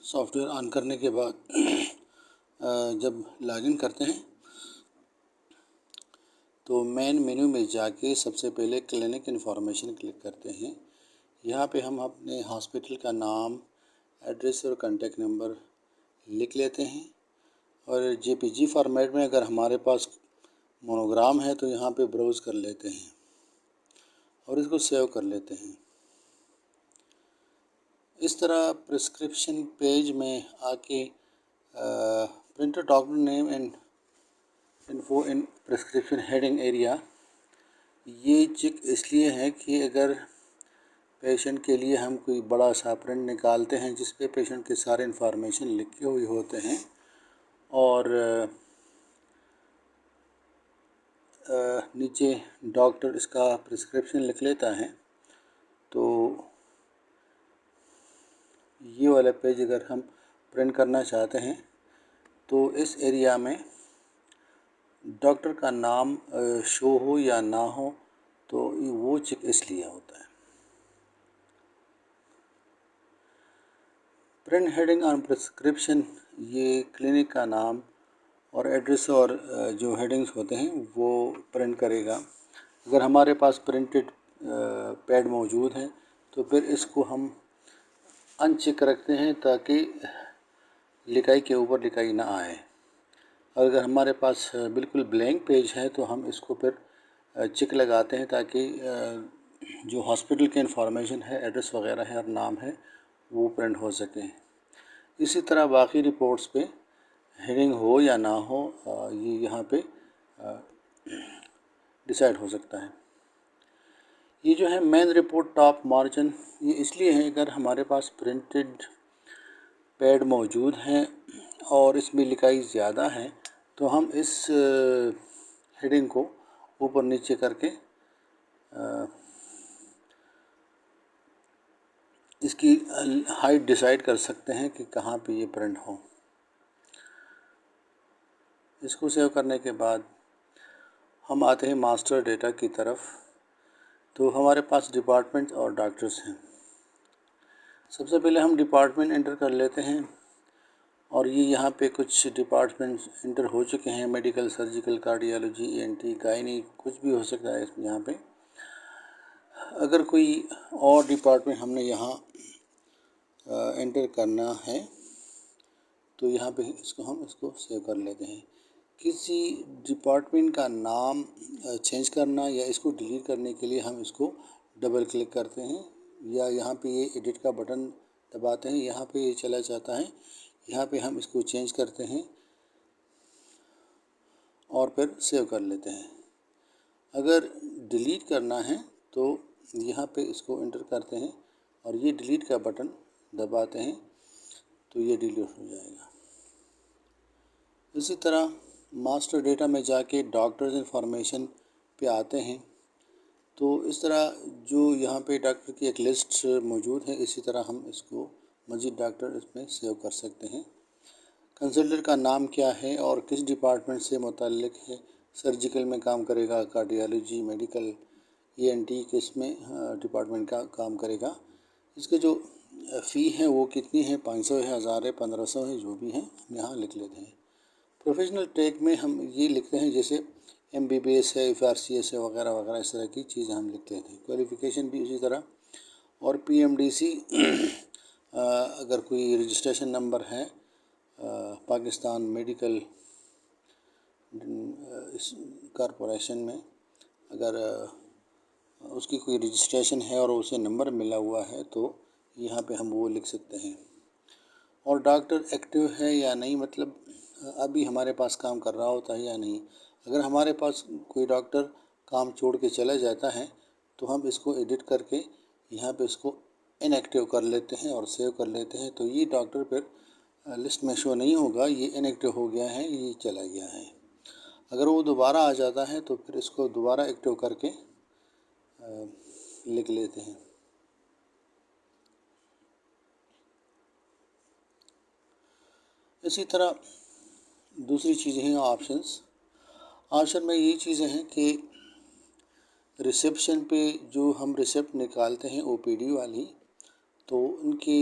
Soft where آن کرنے کے بعد جب لاگ ان کرتے ہیں تو مین مینیو میں جا کے سب سے پہلے کلینک انفارمیشن کلک کرتے ہیں۔ یہاں پہ ہم اپنے ہاسپٹل کا نام، ایڈریس اور کانٹیکٹ نمبر لکھ لیتے ہیں، اور جے پی جی فارمیٹ میں اگر ہمارے پاس مونوگرام ہے تو یہاں پہ براؤز کر لیتے ہیں اور اس کو سیو کر لیتے ہیں۔ اس طرح پرسکرپشن پیج میں آ کے printer doctor name and info in prescription heading area, یہ چیک اس لیے ہے کہ اگر پیشنٹ کے لیے ہم کوئی بڑا سا پرنٹ نکالتے ہیں جس پہ پیشنٹ کے سارے انفارمیشن لکھے ہوئے ہوتے ہیں اور نیچے ڈاکٹر اس کا پرسکرپشن لکھ لیتا ہے، تو یہ والا پیج اگر ہم پرنٹ کرنا چاہتے ہیں تو اس ایریا میں ڈاکٹر کا نام شو ہو یا نہ ہو تو وہ چیک اس لیے ہوتا ہے۔ پرنٹ ہیڈنگ آن پرسکرپشن، یہ کلینک کا نام اور ایڈریس اور جو ہیڈنگز ہوتے ہیں وہ پرنٹ کرے گا۔ اگر ہمارے پاس پرنٹڈ پیڈ موجود ہیں تو پھر اس کو ہم ان چیک رکھتے ہیں تاکہ لکھائی کے اوپر لکھائی نہ آئے، اور اگر ہمارے پاس بالکل بلینک پیج ہے تو ہم اس کو پھر چیک لگاتے ہیں تاکہ جو ہاسپٹل کے انفارمیشن ہے، ایڈریس وغیرہ ہے اور نام ہے، وہ پرنٹ ہو سکے۔ اسی طرح باقی رپورٹس پہ ہیڈنگ ہو یا نہ ہو، یہ یہاں پہ ڈیسائیڈ ہو سکتا ہے۔ یہ جو ہے مین رپورٹ ٹاپ مارجن، یہ اس لیے ہے اگر ہمارے پاس پرنٹڈ پیڈ موجود ہیں اور اس میں لکھائی زیادہ ہے تو ہم اس ہیڈنگ کو اوپر نیچے کر کے اس کی ہائٹ ڈیسائیڈ کر سکتے ہیں کہ کہاں پہ یہ پرنٹ ہو۔ اس کو سیو کرنے کے بعد ہم آتے ہیں ماسٹر ڈیٹا کی طرف، تو ہمارے پاس ڈپارٹمنٹ اور ڈاکٹرز ہیں۔ سب سے پہلے ہم ڈپارٹمنٹ انٹر کر لیتے ہیں، اور یہ یہاں پہ کچھ ڈپارٹمنٹ انٹر ہو چکے ہیں، میڈیکل، سرجیکل، کارڈیالوجی، ENT، گائنی، کچھ بھی ہو سکتا ہے اس میں یہاں پہ۔ اگر کوئی اور ڈپارٹمنٹ ہم نے یہاں انٹر کرنا ہے تو یہاں پہ ہم اس کو سیو کر لیتے ہیں۔ کسی ڈپارٹمنٹ کا نام چینج کرنا یا اس کو ڈیلیٹ کرنے کے لیے ہم اس کو ڈبل کلک کرتے ہیں، یا یہاں پہ یہ ایڈٹ کا بٹن دباتے ہیں، یہاں پہ یہ چلا جاتا ہے، یہاں پہ ہم اس کو چینج کرتے ہیں اور پھر سیو کر لیتے ہیں۔ اگر ڈیلیٹ کرنا ہے تو یہاں پہ اس کو انٹر کرتے ہیں اور یہ ڈیلیٹ کا بٹن دباتے ہیں تو یہ ڈیلیٹ ہو جائے گا۔ اسی طرح ماسٹر ڈیٹا میں جا کے ڈاکٹرز انفارمیشن پہ آتے ہیں، تو اس طرح جو یہاں پہ ڈاکٹر کی ایک لسٹ موجود ہے، اسی طرح ہم اس کو مزید ڈاکٹر اس میں سیو کر سکتے ہیں۔ کنسلٹنٹ کا نام کیا ہے اور کس ڈپارٹمنٹ سے متعلق ہے، سرجیکل میں کام کرے گا، کارڈیالوجی، میڈیکل، ENT کس میں ڈپارٹمنٹ کا کام کرے گا، اس کے جو فی ہے وہ کتنی ہے، 500 ہے، 1000 ہے، 1500 ہے، جو بھی ہے ہم یہاں لکھ لیتے ہیں۔ پروفیشنل ٹیگ میں ہم یہ لکھتے ہیں جیسے MBBS ہے، FRCS ہے، وغیرہ وغیرہ، اس طرح کی چیزیں ہم لکھ لیتے ہیں۔ کوالیفیکیشن بھی اسی طرح، اور PMDC اگر کوئی رجسٹریشن نمبر ہے پاکستان میڈیکل کارپوریشن میں، اگر اس کی کوئی رجسٹریشن ہے اور اسے نمبر ملا ہوا ہے تو یہاں پہ ہم وہ لکھ سکتے ہیں۔ اور ڈاکٹر ایکٹیو ہے یا نہیں، مطلب ابھی ہمارے پاس کام کر رہا ہوتا ہے یا نہیں۔ اگر ہمارے پاس کوئی ڈاکٹر کام چھوڑ کے چلا جاتا ہے تو ہم اس کو ایڈٹ کر کے یہاں پہ اس کو ان ایکٹیو کر لیتے ہیں اور سیو کر لیتے ہیں، تو یہ ڈاکٹر پھر لسٹ میں شو نہیں ہوگا، یہ ان ایکٹیو ہو گیا ہے، یہ چلا گیا ہے۔ اگر وہ دوبارہ آ جاتا ہے تو پھر اس کو دوبارہ ایکٹیو کر کے لکھ لیتے ہیں۔ اسی طرح دوسری چیزیں ہیں آپشن میں یہ چیزیں ہیں کہ ریسیپشن پہ جو ہم ریسیپٹ نکالتے ہیں OPD والی، تو ان کے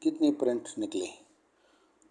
کتنے پرنٹ نکلے،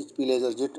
HP LaserJet